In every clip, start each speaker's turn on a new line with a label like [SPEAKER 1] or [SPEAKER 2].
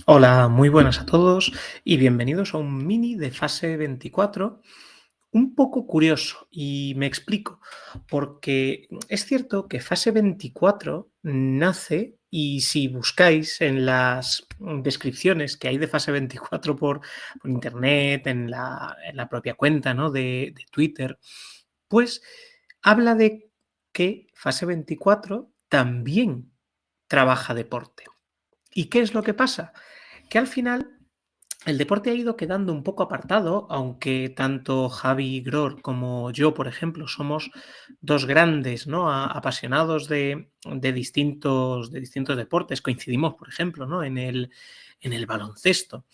[SPEAKER 1] Hola, muy buenas a todos y bienvenidos a un mini de fase 24, un poco curioso y me explico, porque es cierto que fase 24 nace y si buscáis en las descripciones que hay de fase 24 por internet, en la propia cuenta, ¿no?, de Twitter, pues habla de que fase 24 también trabaja deporte. ¿Y qué es lo que pasa? Que al final el deporte ha ido quedando un poco apartado, aunque tanto Javi Gror como yo, por ejemplo, somos dos grandes, ¿no?, apasionados de distintos deportes. Coincidimos, por ejemplo, ¿no?, en el baloncesto.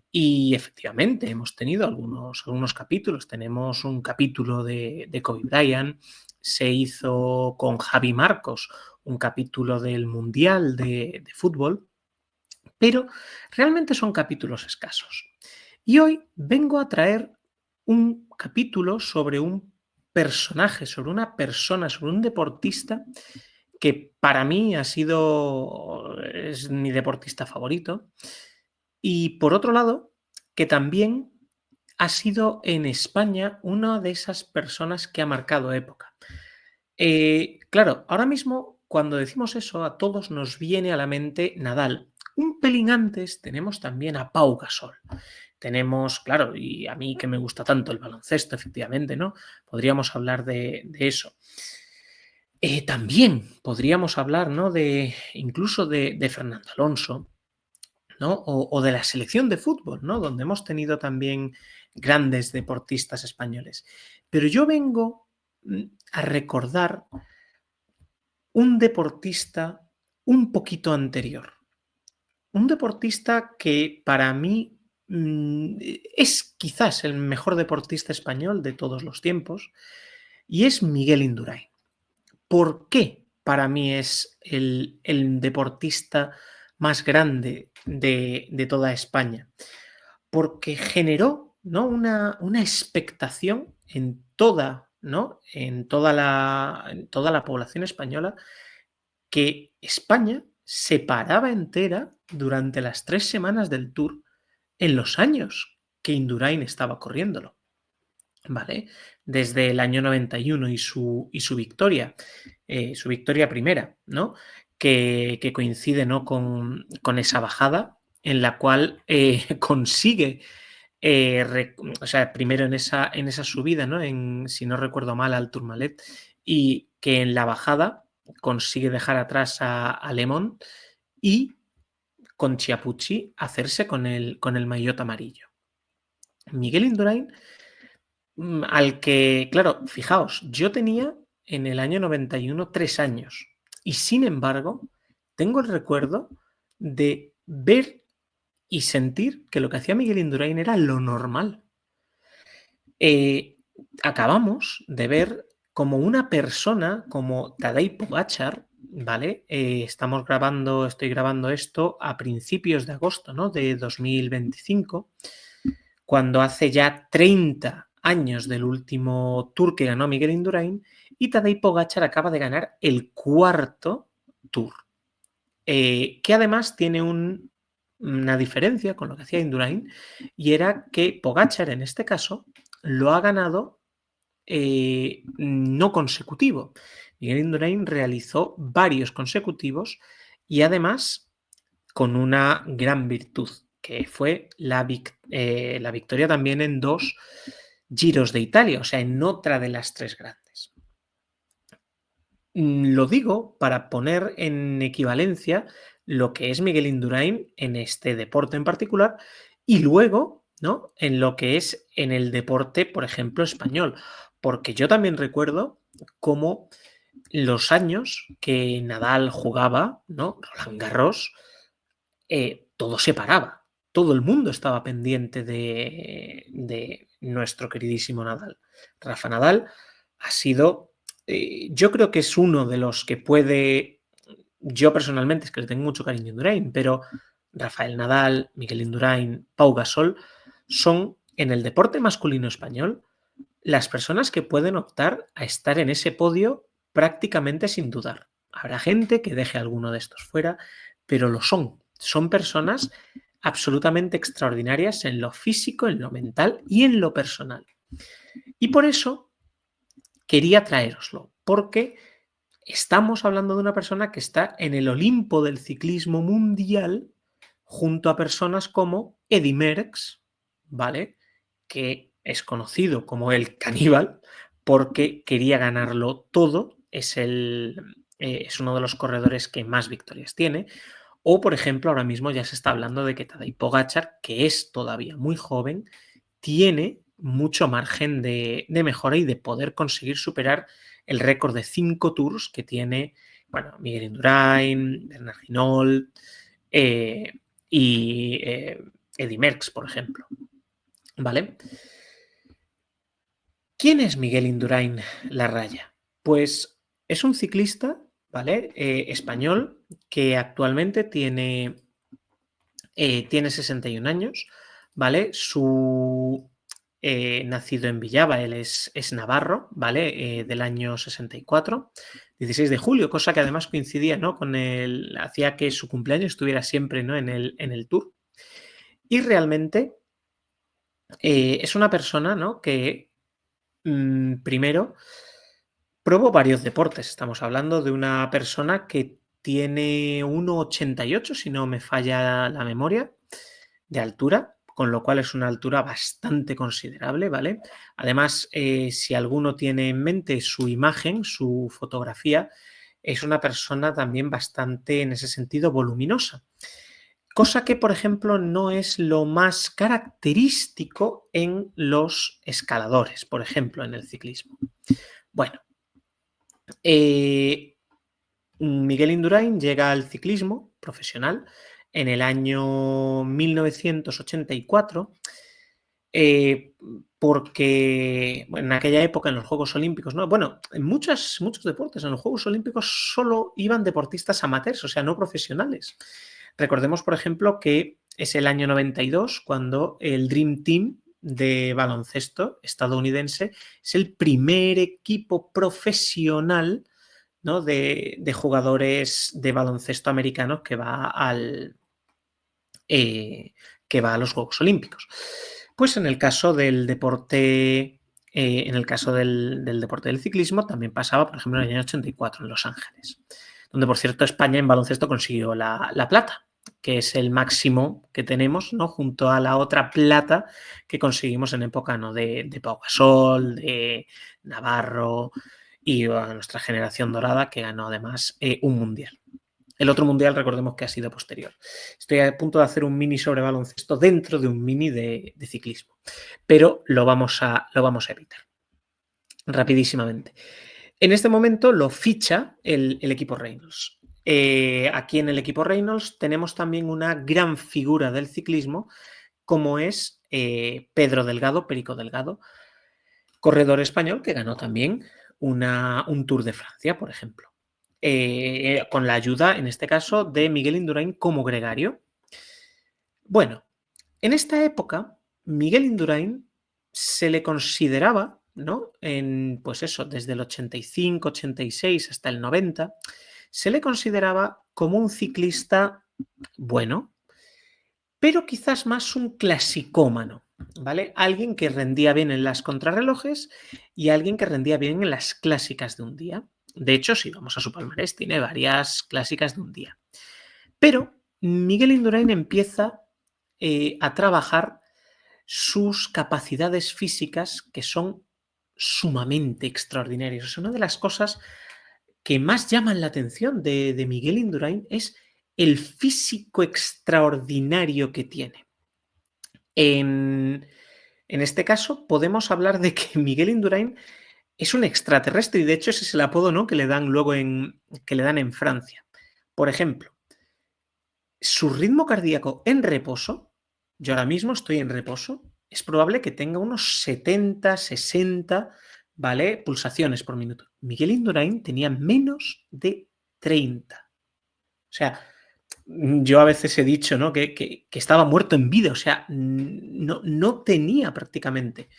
[SPEAKER 1] Y efectivamente, hemos tenido algunos capítulos. Tenemos un capítulo de Kobe Bryant, se hizo con Javi Marcos un capítulo del Mundial de fútbol, pero realmente son capítulos escasos. Y hoy vengo a traer un capítulo sobre un personaje, sobre una persona, sobre un deportista que para mí es mi deportista favorito. Y por otro lado, que también ha sido en España una de esas personas que ha marcado época. Claro, ahora mismo cuando decimos eso a todos nos viene a la mente Nadal. Un pelín antes tenemos también a Pau Gasol. Tenemos, claro, y a mí que me gusta tanto el baloncesto, efectivamente, ¿no? Podríamos hablar de eso. También podríamos hablar, ¿no?, incluso de Fernando Alonso, ¿no? O de la selección de fútbol, ¿no?, donde hemos tenido también grandes deportistas españoles. Pero yo vengo a recordar un deportista un poquito anterior. Un deportista que para mí es quizás el mejor deportista español de todos los tiempos y es Miguel Indurain. ¿Por qué para mí es el deportista más grande de toda España? Porque generó, ¿no?, una expectación en toda, ¿no?, en toda la población española, que España se paraba entera durante las 3 semanas del Tour en los años que Indurain estaba corriéndolo, ¿vale? Desde el año 91 y su victoria primera, ¿no?, que coincide, ¿no?, con esa bajada en la cual, consigue, o sea, primero en esa subida, ¿no?, si no recuerdo mal, al Tourmalet, y que en la bajada consigue dejar atrás a Lemón y con Chiappucci hacerse con el maillot amarillo. Miguel Indurain, al que, claro, fijaos, yo tenía en el año 91 3 años y sin embargo tengo el recuerdo de ver y sentir que lo que hacía Miguel Indurain era lo normal. Eh, Acabamos de ver como una persona como Tadej Pogačar, ¿vale? Estoy grabando esto a principios de agosto, ¿no?, de 2025, cuando hace ya 30 años del último Tour que ganó Miguel Indurain, y Tadej Pogačar acaba de ganar el cuarto Tour, que además tiene una diferencia con lo que hacía Indurain, y era que Pogačar, en este caso, lo ha ganado no consecutivo. Miguel Indurain realizó varios consecutivos y además con una gran virtud, que fue la victoria también en 2 Giros de Italia, o sea, en otra de las 3 grandes. Lo digo para poner en equivalencia lo que es Miguel Indurain en este deporte en particular y luego, ¿no?, en lo que es en el deporte, por ejemplo, español. Porque yo también recuerdo cómo los años que Nadal jugaba, ¿no?, Roland Garros, todo se paraba. Todo el mundo estaba pendiente de nuestro queridísimo Nadal. Rafa Nadal ha sido, yo creo que es uno de los que puede, yo personalmente es que le tengo mucho cariño a Indurain, pero Rafael Nadal, Miguel Indurain, Pau Gasol son en el deporte masculino español las personas que pueden optar a estar en ese podio prácticamente sin dudar. Habrá gente que deje a alguno de estos fuera, pero lo son. Son personas absolutamente extraordinarias en lo físico, en lo mental y en lo personal. Y por eso quería traéroslo, porque estamos hablando de una persona que está en el Olimpo del ciclismo mundial junto a personas como Eddy Merckx, ¿vale? Que es conocido como el caníbal porque quería ganarlo todo, es uno de los corredores que más victorias tiene. O, por ejemplo, ahora mismo ya se está hablando de que Tadej Pogačar, que es todavía muy joven, tiene mucho margen de mejora y de poder conseguir superar el récord de 5 tours que tiene, bueno, Miguel Indurain, Bernard Hinault y Eddy Merckx, por ejemplo. ¿Vale? ¿Quién es Miguel Indurain Larraya? Pues es un ciclista, ¿vale? Español que actualmente tiene 61 años, ¿vale? Nacido en Villava, él es navarro, ¿vale? Del año 64, 16 de julio, cosa que además coincidía, ¿no? Hacía que su cumpleaños estuviera siempre, ¿no? en el Tour. Y realmente es una persona, ¿no? Que primero probó varios deportes. Estamos hablando de una persona que tiene 1,88, si no me falla la memoria, de altura, con lo cual es una altura bastante considerable, ¿vale? Además, si alguno tiene en mente su imagen, su fotografía, es una persona también bastante, en ese sentido, voluminosa. Cosa que, por ejemplo, no es lo más característico en los escaladores, por ejemplo, en el ciclismo. Bueno, Miguel Indurain llega al ciclismo profesional en el año 1984 porque en aquella época en los Juegos Olímpicos, ¿no? Bueno, en muchos deportes, en los Juegos Olímpicos solo iban deportistas amateurs, o sea, no profesionales. Recordemos, por ejemplo, que es el año 92 cuando el Dream Team de baloncesto estadounidense es el primer equipo profesional, ¿no? de jugadores de baloncesto americanos que va a los Juegos Olímpicos. Pues en el caso del deporte, del deporte del ciclismo, también pasaba, por ejemplo, en el año 84 en Los Ángeles, donde, por cierto, España en baloncesto consiguió la plata, que es el máximo que tenemos, ¿no? Junto a la otra plata que conseguimos en época, ¿no? de Pau Gasol, de Navarro y nuestra generación dorada, que ganó además un mundial. El otro mundial, recordemos que ha sido posterior. Estoy a punto de hacer un mini sobre baloncesto dentro de un mini de ciclismo, pero lo vamos a evitar rapidísimamente. En este momento lo ficha el equipo Reynolds. Aquí en el equipo Reynolds tenemos también una gran figura del ciclismo, como es Pedro Delgado, Perico Delgado, corredor español que ganó también un Tour de Francia, por ejemplo. Con la ayuda, en este caso, de Miguel Indurain como gregario. Bueno, en esta época, Miguel Indurain se le consideraba, ¿no? Pues eso, desde el 85, 86 hasta el 90, se le consideraba como un ciclista bueno, pero quizás más un clasicómano, ¿vale? Alguien que rendía bien en las contrarrelojes y alguien que rendía bien en las clásicas de un día. De hecho, si vamos a su palmarés, tiene varias clásicas de un día. Pero Miguel Indurain empieza a trabajar sus capacidades físicas, que son sumamente extraordinarias. O sea, una de las cosas que más llaman la atención de Miguel Indurain es el físico extraordinario que tiene. En este caso, podemos hablar de que Miguel Indurain es un extraterrestre, y de hecho ese es el apodo, ¿no? que le dan luego que le dan en Francia. Por ejemplo, su ritmo cardíaco en reposo, yo ahora mismo estoy en reposo, es probable que tenga unos 70, 60, ¿vale? Pulsaciones por minuto. Miguel Indurain tenía menos de 30. O sea, yo a veces he dicho, ¿no? que estaba muerto en vida, o sea, no tenía prácticamente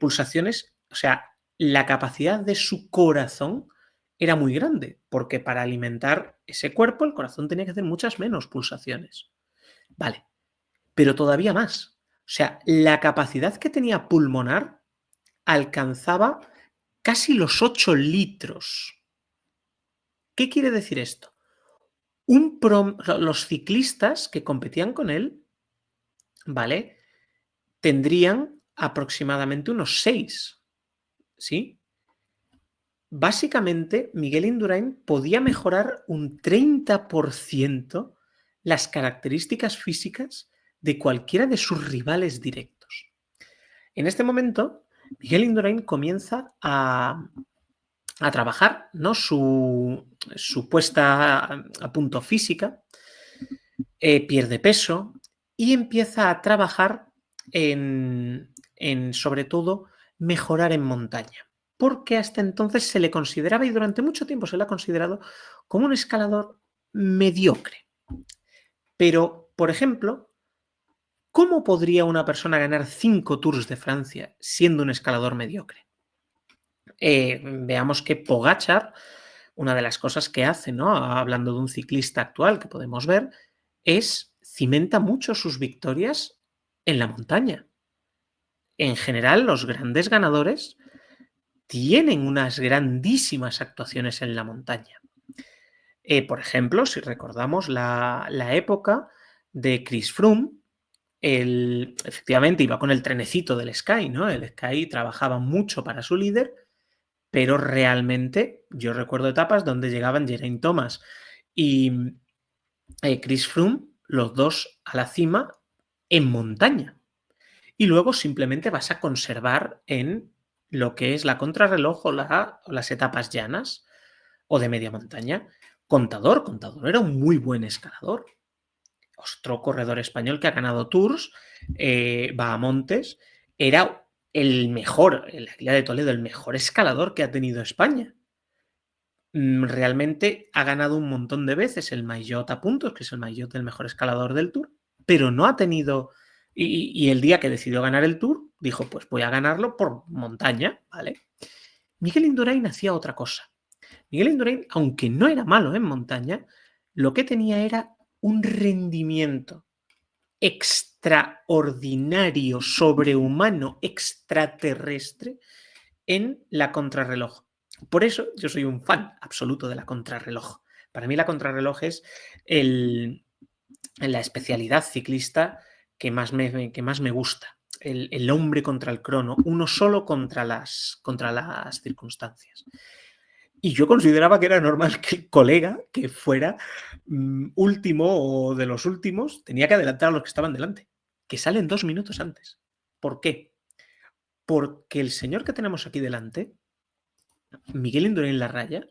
[SPEAKER 1] pulsaciones, o sea, la capacidad de su corazón era muy grande, porque para alimentar ese cuerpo el corazón tenía que hacer muchas menos pulsaciones. Vale, pero todavía más. O sea, la capacidad que tenía pulmonar alcanzaba casi los 8 litros. ¿Qué quiere decir esto? Los ciclistas que competían con él, ¿vale? Tendrían aproximadamente unos 6, ¿sí? Básicamente, Miguel Indurain podía mejorar un 30% las características físicas de cualquiera de sus rivales directos. En este momento, Miguel Indurain comienza a trabajar, ¿no? su puesta a punto física, pierde peso y empieza a trabajar sobre todo, mejorar en montaña. Porque hasta entonces se le consideraba, y durante mucho tiempo se le ha considerado, como un escalador mediocre. Pero, por ejemplo, ¿cómo podría una persona ganar 5 Tours de Francia siendo un escalador mediocre? Veamos que Pogačar, una de las cosas que hace, ¿no? Hablando de un ciclista actual que podemos ver, es cimenta mucho sus victorias en la montaña. En general, los grandes ganadores tienen unas grandísimas actuaciones en la montaña. Por ejemplo, si recordamos la época de Chris Froome, efectivamente iba con el trenecito del Sky, ¿no? El Sky trabajaba mucho para su líder, pero realmente yo recuerdo etapas donde llegaban Geraint Thomas y Chris Froome, los dos a la cima en montaña. Y luego simplemente vas a conservar en lo que es la contrarreloj o las etapas llanas o de media montaña. Contador era un muy buen escalador. Otro corredor español que ha ganado Tours, Bahamontes, era el mejor, el Águila de Toledo, el mejor escalador que ha tenido España. Realmente ha ganado un montón de veces el Maillot a puntos, que es el Maillot del mejor escalador del Tour, pero no ha tenido... Y el día que decidió ganar el Tour, dijo, pues voy a ganarlo por montaña, ¿vale? Miguel Indurain hacía otra cosa. Miguel Indurain, aunque no era malo en montaña, lo que tenía era un rendimiento extraordinario, sobrehumano, extraterrestre en la contrarreloj. Por eso yo soy un fan absoluto de la contrarreloj. Para mí la contrarreloj es la especialidad ciclista que más me gusta. El hombre contra el crono, uno solo contra las circunstancias. Y yo consideraba que era normal que el colega que fuera último o de los últimos tenía que adelantar a los que estaban delante, que salen 2 minutos antes. ¿Por qué? Porque el señor que tenemos aquí delante, Miguel Indurain Larraya,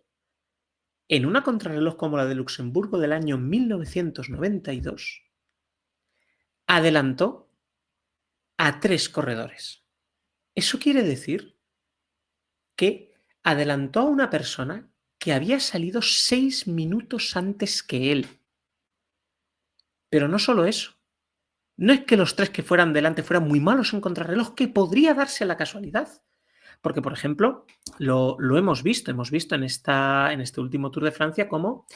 [SPEAKER 1] en una contrarreloj como la de Luxemburgo del año 1992, adelantó a 3 corredores. Eso quiere decir que adelantó a una persona que había salido 6 minutos antes que él. Pero no solo eso. No es que los 3 que fueran delante fueran muy malos en contrarreloj, que podría darse la casualidad. Porque, por ejemplo, lo hemos visto en este último Tour de Francia, como,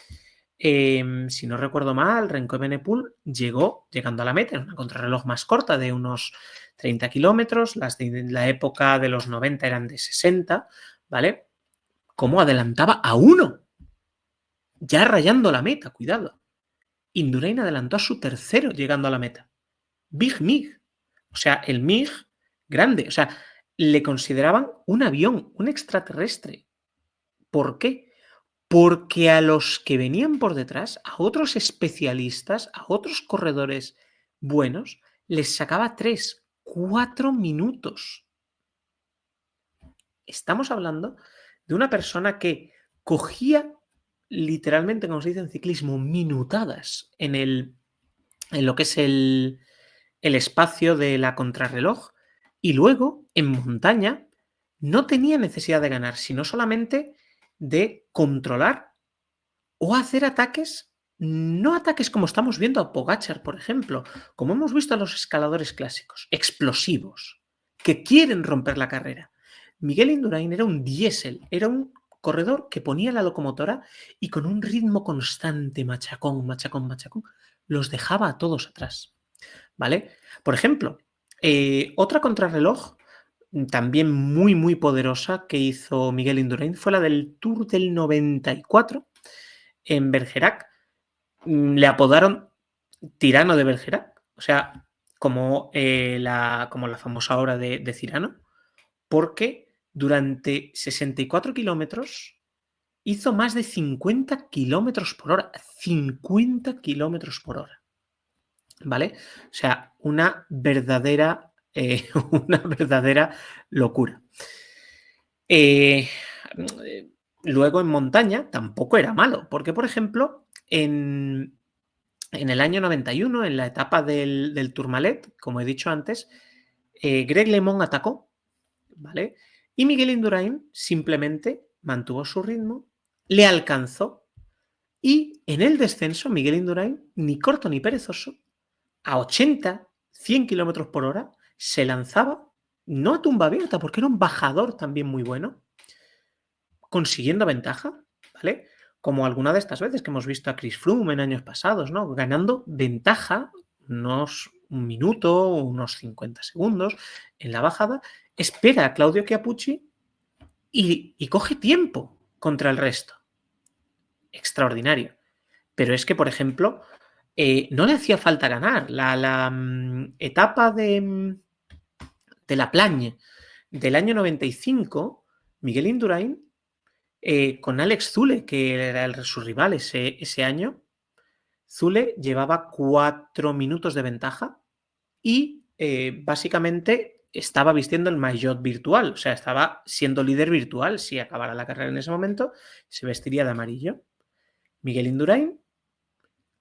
[SPEAKER 1] si no recuerdo mal, Remco Evenepoel llegando a la meta en una contrarreloj más corta de unos 30 kilómetros, las de la época de los 90 eran de 60, ¿vale? Cómo adelantaba a uno, ya rayando la meta, cuidado. Indurain adelantó a su tercero llegando a la meta. Big Mig. O sea, el Mig grande. O sea, le consideraban un avión, un extraterrestre. ¿Por qué? Porque a los que venían por detrás, a otros especialistas, a otros corredores buenos, les sacaba 3, 4 minutos. Estamos hablando de una persona que cogía literalmente, como se dice en ciclismo, minutadas en lo que es el espacio de la contrarreloj, y luego en montaña no tenía necesidad de ganar, sino solamente de controlar o hacer ataques, no ataques como estamos viendo a Pogačar, por ejemplo, como hemos visto a los escaladores clásicos, explosivos, que quieren romper la carrera. Miguel Indurain era un diésel, era un corredor que ponía la locomotora y con un ritmo constante, machacón, machacón, machacón, los dejaba a todos atrás. ¿vale? Por ejemplo, otra contrarreloj también muy, muy poderosa que hizo Miguel Indurain fue la del Tour del 94 en Bergerac. Le apodaron Tirano de Bergerac, o sea, como la famosa obra de Cyrano, porque durante 64 kilómetros hizo más de 50 kilómetros por hora. 50 kilómetros por hora. ¿Vale? O sea, una verdadera locura. Eh, Luego en montaña tampoco era malo, porque por ejemplo, en el año 91, en la etapa del Tourmalet, como he dicho antes, Greg LeMond atacó, ¿vale? Y Miguel Indurain simplemente mantuvo su ritmo, le alcanzó y en el descenso Miguel Indurain, ni corto ni perezoso, a 80, 100 kilómetros por hora, se lanzaba, no a tumba abierta, porque era un bajador también muy bueno, consiguiendo ventaja, ¿vale? Como alguna de estas veces que hemos visto a Chris Froome en años pasados, ¿no? Ganando ventaja, un minuto, unos 50 segundos en la bajada, espera a Claudio Chiappucci y coge tiempo contra el resto. Extraordinario. Pero es que, por ejemplo, no le hacía falta ganar. La etapa de la Plagne del año 95, Miguel Indurain, con Alex Zule, que era su rival ese año, Zule llevaba 4 minutos de ventaja y básicamente estaba vistiendo el maillot virtual, o sea, estaba siendo líder virtual. Si acabara la carrera en ese momento, se vestiría de amarillo. Miguel Indurain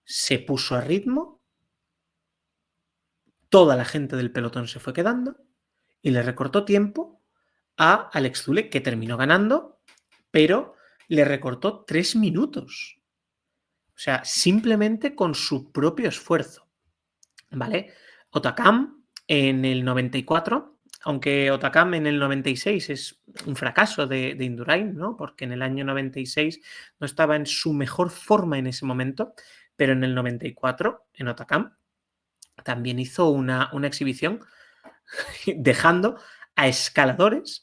[SPEAKER 1] se puso a ritmo, toda la gente del pelotón se fue quedando y le recortó tiempo a Alex Zule, que terminó ganando, pero le recortó 3 minutos. O sea, simplemente con su propio esfuerzo, ¿vale? Otakam en el 94, aunque Otakam en el 96 es un fracaso de Indurain, ¿no? Porque en el año 96 no estaba en su mejor forma en ese momento, pero en el 94, en Otakam, también hizo una exhibición dejando a escaladores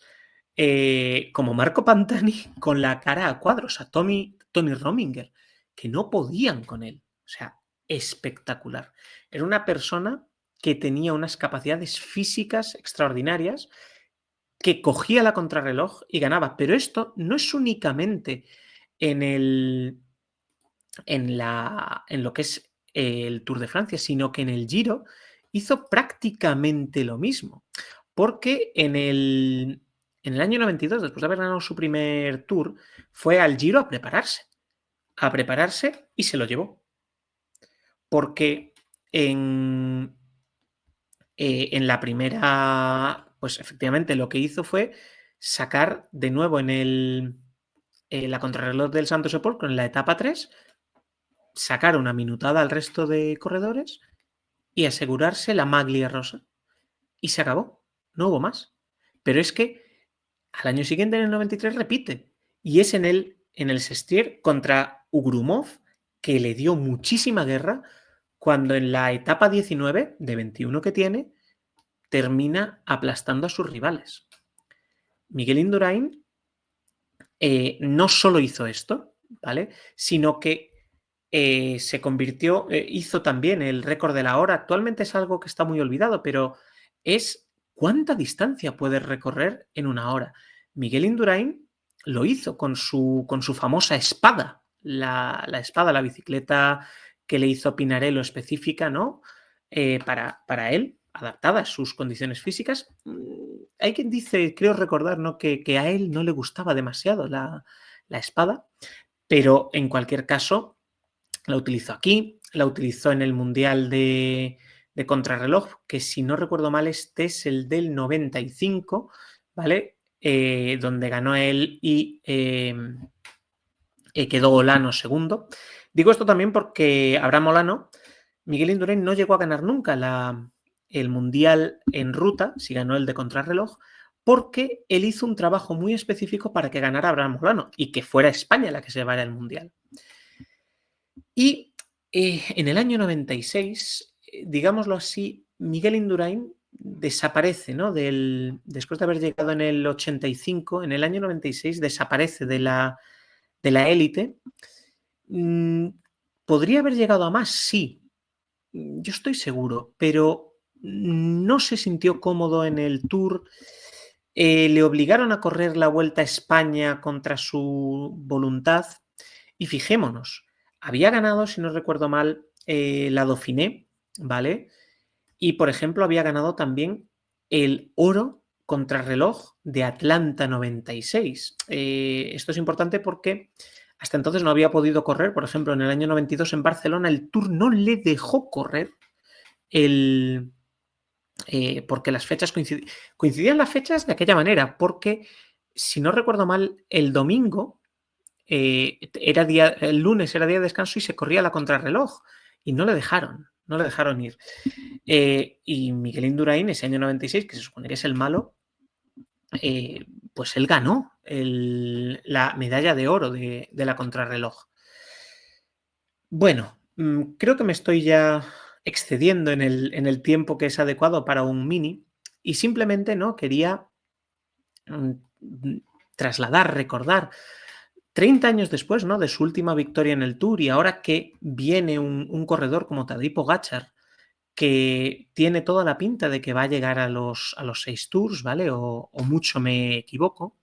[SPEAKER 1] como Marco Pantani con la cara a cuadros, a Tommy Rominger, que no podían con él. O sea, espectacular. Era una persona que tenía unas capacidades físicas extraordinarias, que cogía la contrarreloj y ganaba. Pero esto no es únicamente en lo que es el Tour de Francia, sino que en el Giro hizo prácticamente lo mismo. Porque en el año 92, después de haber ganado su primer Tour, fue al Giro a prepararse y se lo llevó. Porque en la primera, pues efectivamente lo que hizo fue sacar de nuevo en la contrarreloj del Santos Eport, en la etapa 3, sacar una minutada al resto de corredores y asegurarse la maglia rosa. Y se acabó. No hubo más. Pero es que al año siguiente, en el 93, repite. Y es en el Sestier contra Ugrumov, que le dio muchísima guerra, cuando en la etapa 19, de 21 que tiene, termina aplastando a sus rivales. Miguel Indurain no solo hizo esto, ¿vale? Sino que se convirtió, hizo también el récord de la hora. Actualmente es algo que está muy olvidado, pero es cuánta distancia puedes recorrer en una hora. Miguel Indurain lo hizo con su famosa espada, la espada, la bicicleta que le hizo Pinarello específica, ¿no? Para él, adaptada a sus condiciones físicas. Hay quien dice, creo recordar, ¿no? que a él no le gustaba demasiado la espada, pero en cualquier caso la utilizó aquí, la utilizó en el Mundial de Contrarreloj, que si no recuerdo mal este es el del 95, ¿vale? Donde ganó él y quedó Olano segundo. Digo esto también porque Abraham Olano, Miguel Indurain no llegó a ganar nunca el Mundial en ruta, si ganó el de Contrarreloj, porque él hizo un trabajo muy específico para que ganara Abraham Olano y que fuera España la que se llevara el Mundial. Y en el año 96 digámoslo así, Miguel Indurain desaparece, ¿no? Después de haber llegado en el 85, en el año 96 desaparece de la élite. ¿Podría haber llegado a más? Sí, yo estoy seguro, pero no se sintió cómodo en el Tour. Le obligaron a correr la Vuelta a España contra su voluntad y fijémonos, había ganado, si no recuerdo mal, la Dauphiné, ¿vale? Y, por ejemplo, había ganado también el oro contrarreloj de Atlanta 96. Esto es importante porque hasta entonces no había podido correr. Por ejemplo, en el año 92 en Barcelona el Tour no le dejó correr porque las fechas coincidían las fechas de aquella manera, porque, si no recuerdo mal, el domingo el lunes era día de descanso y se corría la contrarreloj y no le dejaron ir. Y Miguel Indurain, ese año 96, que se supone que es el malo, pues él ganó la medalla de oro de la contrarreloj. Bueno, creo que me estoy ya excediendo en el tiempo que es adecuado para un mini y simplemente no quería trasladar, recordar 30 años después, ¿no?, de su última victoria en el Tour, y ahora que viene un corredor como Tadej Pogačar, que tiene toda la pinta de que va a llegar a los 6 Tours, ¿vale? O mucho me equivoco.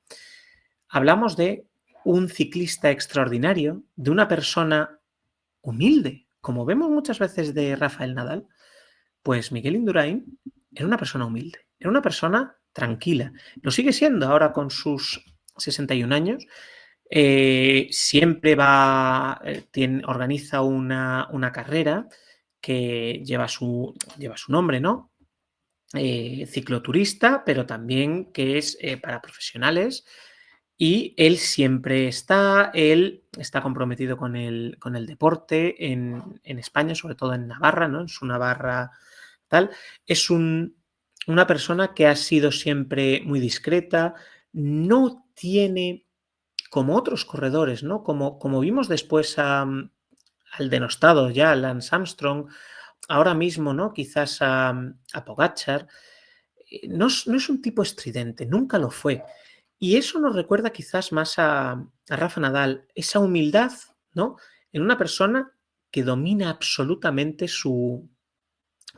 [SPEAKER 1] Hablamos de un ciclista extraordinario, de una persona humilde, como vemos muchas veces de Rafael Nadal. Pues Miguel Indurain era una persona humilde, era una persona tranquila. Lo sigue siendo ahora con sus 61 años. Siempre organiza una carrera que lleva su nombre, ¿no? Cicloturista, pero también que es para profesionales. Y él está comprometido con el deporte en España, sobre todo en Navarra, ¿no? En su Navarra tal. Es una persona que ha sido siempre muy discreta, no tiene, como otros corredores, ¿no? Como vimos después al denostado ya, Lance Armstrong, ahora mismo, ¿no? Quizás a Pogačar, no es un tipo estridente, nunca lo fue. Y eso nos recuerda quizás más a Rafa Nadal, esa humildad, ¿no? En una persona que domina absolutamente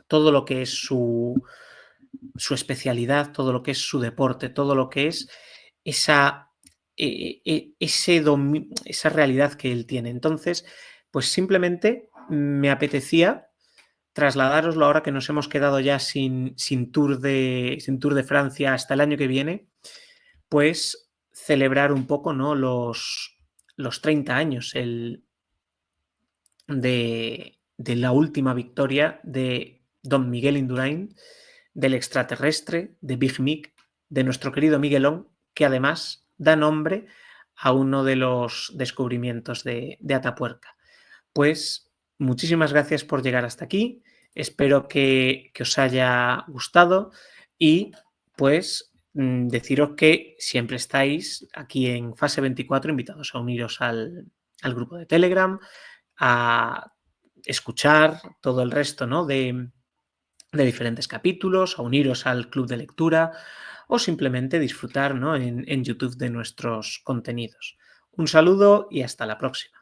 [SPEAKER 1] todo lo que es su especialidad, todo lo que es su deporte, todo lo que es esa, esa realidad que él tiene. Entonces, pues simplemente me apetecía trasladároslo ahora que nos hemos quedado ya sin Tour de Francia hasta el año que viene, pues celebrar un poco, ¿no?, los 30 años de la última victoria de don Miguel Indurain, del extraterrestre, de Big Mick, de nuestro querido Miguelón, que además da nombre a uno de los descubrimientos de Atapuerca. Pues muchísimas gracias por llegar hasta aquí, espero que os haya gustado y pues deciros que siempre estáis aquí en Fase 24 invitados a uniros al grupo de Telegram, a escuchar todo el resto, ¿no?, de diferentes capítulos, a uniros al club de lectura o simplemente disfrutar, ¿no?, en YouTube de nuestros contenidos. Un saludo y hasta la próxima.